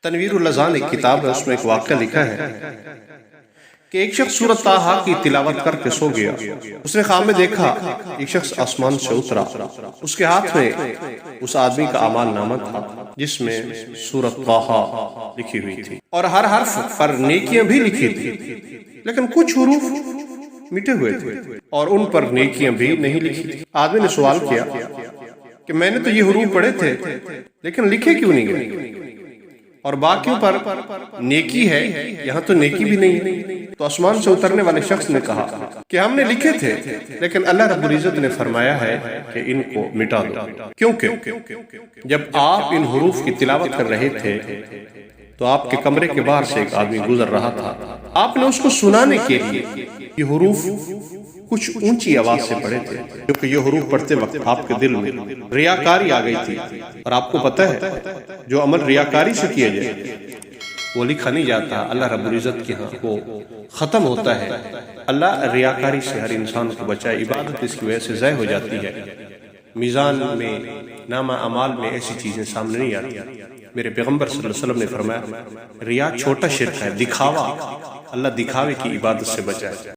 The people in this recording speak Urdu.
تنویر اللذان ایک کتاب ہے، اس میں ایک واقعہ لکھا ہے کہ ایک شخص سورۃ طٰہٰ کی تلاوت کر کے سو گیا۔ اس نے خواب میں دیکھا ایک شخص آسمان سے اترا، اس کے ہاتھ میں اس آدمی کا اعمال نامہ تھا جس میں سورۃ طٰہٰ لکھی ہوئی تھی اور ہر حرف پر نیکیاں بھی لکھی تھی، لیکن کچھ حروف مٹے ہوئے تھے اور ان پر نیکیاں بھی نہیں لکھی تھی۔ آدمی نے سوال کیا کہ میں نے تو یہ حروف پڑھے تھے لیکن لکھے کیوں نہیں گئے، اور باقیوں پر نیکی ہے، یہاں تو نیکی بھی نہیں ہے۔ تو آسمان سے اترنے والے شخص نے کہا کہ ہم نے لکھے تھے لیکن اللہ رب العزت نے فرمایا ہے کہ ان کو مٹا دو، کیونکہ جب آپ ان حروف کی تلاوت کر رہے تھے تو آپ کے کمرے کے باہر سے ایک آدمی گزر رہا تھا، آپ نے اس کو سنانے کے لیے یہ حروف کچھ اونچی آواز سے پڑھے تھے، کیونکہ یہ حروف پڑھتے وقت آپ کے دل میں ریاکاری آ گئی تھی، اور آپ کو پتہ ہے جو عمل ریاکاری سے کیا جائے وہ لکھا نہیں جاتا، اللہ رب العزت کے ہاں وہ ختم ہوتا ہے۔ اللہ ریاکاری سے ہر انسان کو بچائے، عبادت اس کی وجہ سے ضائع ہو جاتی ہے، میزان میں نامہ اعمال میں ایسی چیزیں سامنے نہیں آتی۔ میرے پیغمبر صلی اللہ علیہ وسلم نے فرمایا ریا چھوٹا شرک ہے، دکھاوا، اللہ دکھاوے کی عبادت سے بچائے۔